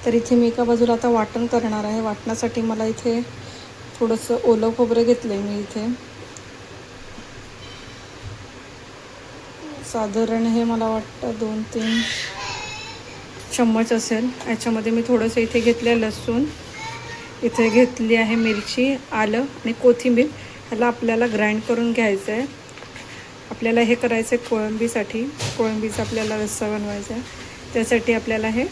तर इथे मी एका बाजूला आता वाटण करणार आहे. वाटण्यासाठी मला इथे थोडंसं ओलं खोबरं घेतलं आहे मी इथे. साधारण हे मला वाटतं 2-3 चम्मच असेल. याच्यामध्ये मी थोडंसं इथे घेतलं आहे लसूण, इथे घेतली आहे मिरची, आलं आणि कोथिंबीर. ह्याला आपल्याला ग्राइंड करून घ्यायचं आहे. आपल्याला हे करायचं आहे कोळंबीसाठी. कोळंबीचा आपल्याला रस्सा बनवायचा आहे. त्यासाठी आपल्याला हे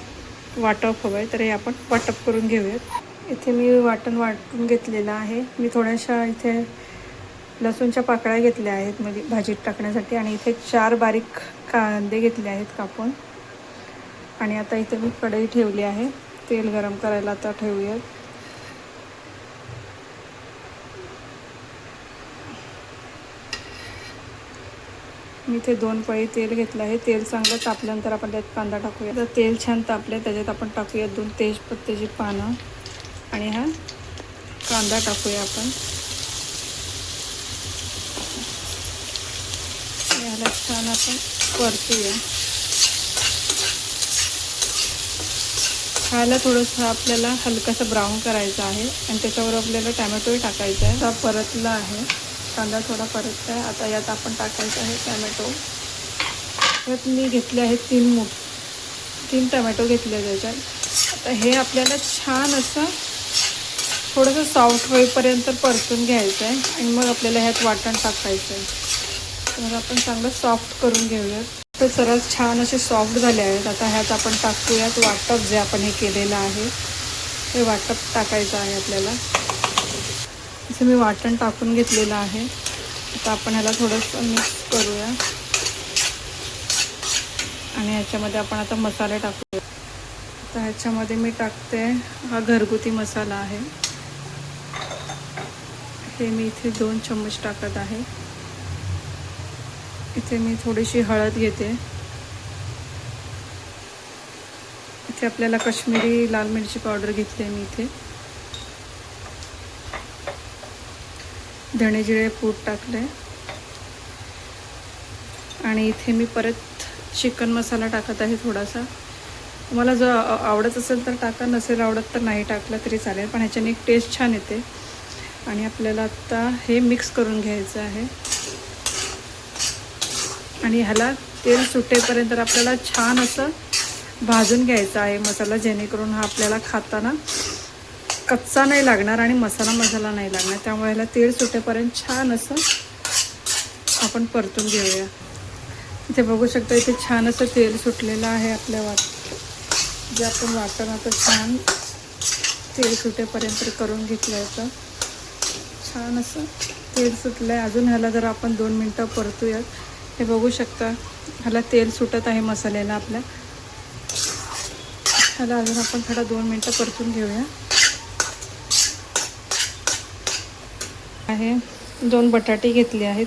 वाटप हवं आहे. तर हे आपण वाटप करून घेऊयात. इथे मी वाटण वाटून घेतलेलं आहे. मी थोड्याशा इथे लसूणच्या पाकळ्या घेतल्या आहेत म्हणजे भाजीत टाकण्यासाठी. आणि इथे 4 बारीक कांदे घेतले आहेत कापून. आणि आता इथे मी कढई ठेवली आहे. तेल गरम करायला आता ठेवूयात. मी इथे 2 पळी तेल घेतलं आहे. तेल चांगलं तापल्यानंतर आपण त्यात कांदा टाकूया. तर तेल छान तापलं, त्याच्यात आपण टाकूया 2 तेजपत्त्याची पानं आणि हा कांदा टाकूया आपण. याला छान आपण परतूया. खायला थोडंसं आपल्याला हलकासं ब्राऊन करायचं आहे आणि त्याच्यावर आपल्याला टॅमॅटोही टाकायचा आहे. आता परतला आहे कांदा, थोडा परतला आहे. आता यात आपण टाकायचं आहे टॅमॅटो. यात मी घेतले आहेत 3 टमॅटो घेतले त्याच्यात. आता हे आपल्याला छान असं थोडंसं सॉफ्ट होईपर्यंत परतून घ्यायचं आहे आणि मग आपल्याला ह्यात वाटण टाकायचं आहे. तर आपण चांगलं सॉफ्ट करून घेऊयात. तर सरस छान असे सॉफ्ट झाले आहेत. आता ह्यात आपण टाकूयात वाटप जे आपण हे केलेलं आहे. हे वाटप टाकायचं आहे आपल्याला. असं मी वाटण टाकून घेतलेलं आहे. आता आपण ह्याला थोडंसं मिक्स करूया आणि ह्याच्यामध्ये आपण आता मसाले टाकूया. आता ह्याच्यामध्ये मी टाकते हा घरगुती मसाला आहे. हे मी इथे 2 चम्मच टाकत आहे. इथे मी थोडीशी हळद घेते. इथे आपल्याला काश्मीरी लाल मिरची पावडर घेतली आहे मी इथे. धणे जिरे पूड टाकले आणि इथे मी परत चिकन मसाला टाकत आहे थोडासा. तुम्हाला जर आवडत असेल तर टाका, नसेल आवडत तर नाही टाकलं तरी चालेल, पण ह्याच्याने एक टेस्ट छान येते. आणि आपल्याला आता हे मिक्स करून घ्यायचं आहे आणि ह्याला तेल सुटेपर्यंत आपल्याला छान असं भाजून घ्यायचा आहे मसाला, जेणेकरून हा आपल्याला खाताना कच्चा नाही लागणार आणि मसाला नाही लागणार. त्यामुळे ह्याला तेल सुटेपर्यंत छान असं आपण परतून घेऊया. इथे बघू शकता, इथे छान असं तेल सुटलेलं आहे आपल्या जे आपण वाटण आता छान तेल सुटेपर्यंत करून घेतलं आहे. छान असं तेल सुटलं आहे. अजून ह्याला जर आपण 2 मिनटं परतूयात. हे बघू शकता ह्याला तेल सुटत आहे मसाल्याला आपल्या. ह्याला अजून आपण थोडा 2 मिनटं परतून घेऊया. आहे 2 बटाटे घेतले आहेत.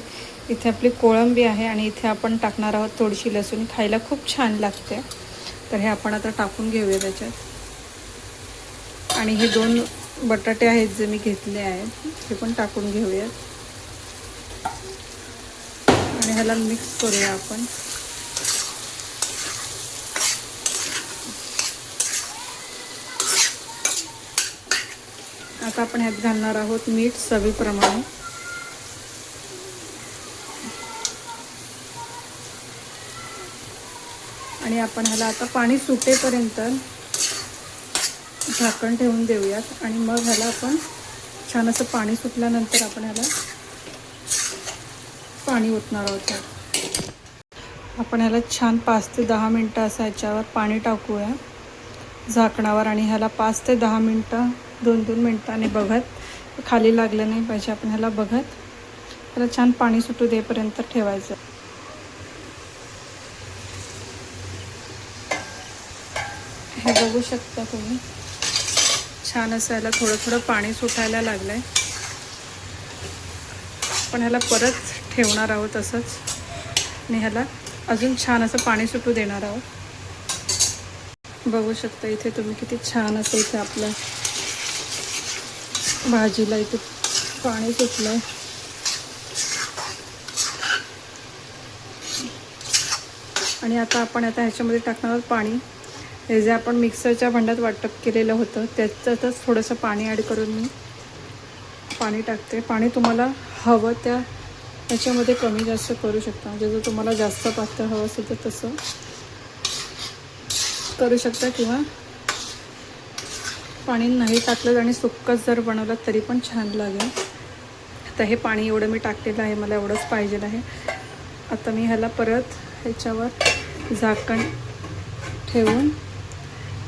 इथे आपली कोळंबी आहे आणि इथे आपण टाकणार आहोत थोडीशी लसूण. खायला खूप छान लागते. तर हे आपण आता टाकून घेऊया त्याच्यात. आणि हे 2 बटाटे आहेत जे मी घेतले आहेत ते पण टाकून घेऊयात आणि ह्याला मिक्स करूया आपण. आता आपण ह्यात घालणार आहोत मीठ चवीप्रमाणे. आणि आपण ह्याला आता पाणी सुटेपर्यंत झाकण ठेवून देऊयात आणि मग ह्याला आपण छान असं पाणी सुटल्यानंतर आपण ह्याला पाणी ओतणार आहोत. आपण ह्याला छान 5 ते 10 मिनटं असं ह्याच्यावर पाणी टाकूया झाकणावर आणि ह्याला 5 ते 10 मिनटं 2-2 मिनटांनी बघत, खाली लागलं नाही पाहिजे, आपण ह्याला बघत ह्याला छान पाणी सुटू देपर्यंत ठेवायचं. हे बघू शकता तुम्ही छान असं ह्याला थोडं थोडं पाणी सुटायला लागलं आहे. पण ह्याला परत ठेवणार आहोत असंच आणि ह्याला अजून छान असं पाणी सुटू देणार आहोत. बघू शकता इथे तुम्ही किती छान असं इथे आपल्या भाजीला इथे पाणी सुटलं आहे. आणि आता आपण ह्याच्यामध्ये टाकणार आहोत पाणी. हे जे आपण मिक्सरच्या भांड्यात वाटप केलेलं होतं त्याच्यातच थोडंसं पाणी ॲड करून मी पाणी टाकते. पाणी तुम्हाला हवं त्याच्यामध्ये कमी जास्त करू शकता. म्हणजे जर तुम्हाला जास्त पातळ हवं असेल तर तसं करू शकता, किंवा पाणी नाही टाकलं आणि सुक्कच जर बनवलं तरी पण छान लागेल. आता हे पाणी एवढं मी टाकलेलं आहे, मला एवढंच पाहिजे आहे. आता मी ह्याला परत ह्याच्यावर झाकण ठेवून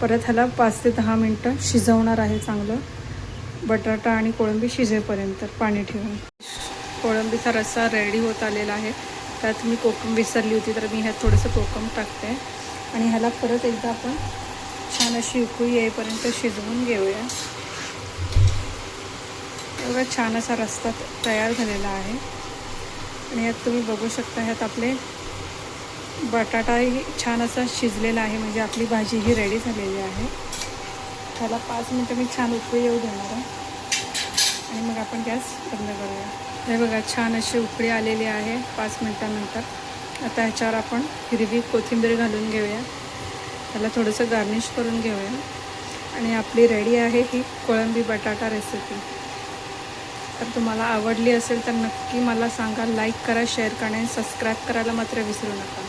परत ह्याला 5 ते 10 मिनटं शिजवणार आहे चांगलं. बटाटा आणि कोळंबी शिजेपर्यंत पाणी ठेवून. कोळंबीचा रस्सा रेडी होत आलेला आहे. त्यात मी कोकम विसरली होती, तर मी ह्यात थोडंसं कोकम टाकते आणि ह्याला परत एकदा आपण छान अशी उकळी येईपर्यंत शिजवून घेऊया. एवढा छान असा रस्सा तयार झालेला आहे. आणि यात तुम्ही बघू शकता, ह्यात आपले बटाटाही छान असा शिजलेला आहे. म्हणजे आपली भाजी ही रेडी झालेली आहे. त्याला 5 मिनटं मी छान उकळी येऊ देणार आहे आणि मग आपण गॅस बंद करूया. हे बघा, छान अशी उकळी आलेली आहे 5 मिनटानंतर. आता ह्याच्यावर आपण हिरवी कोथिंबीर घालून घेऊया. त्याला थोडंसं गार्निश करून घेऊया आणि आपली रेडी आहे ही कोळंबी बटाटा रेसिपी. तर तुम्हाला आवडली असेल तर नक्की मला सांगा. लाईक करा, शेअर करा आणि सबस्क्राईब करायला मात्र विसरू नका.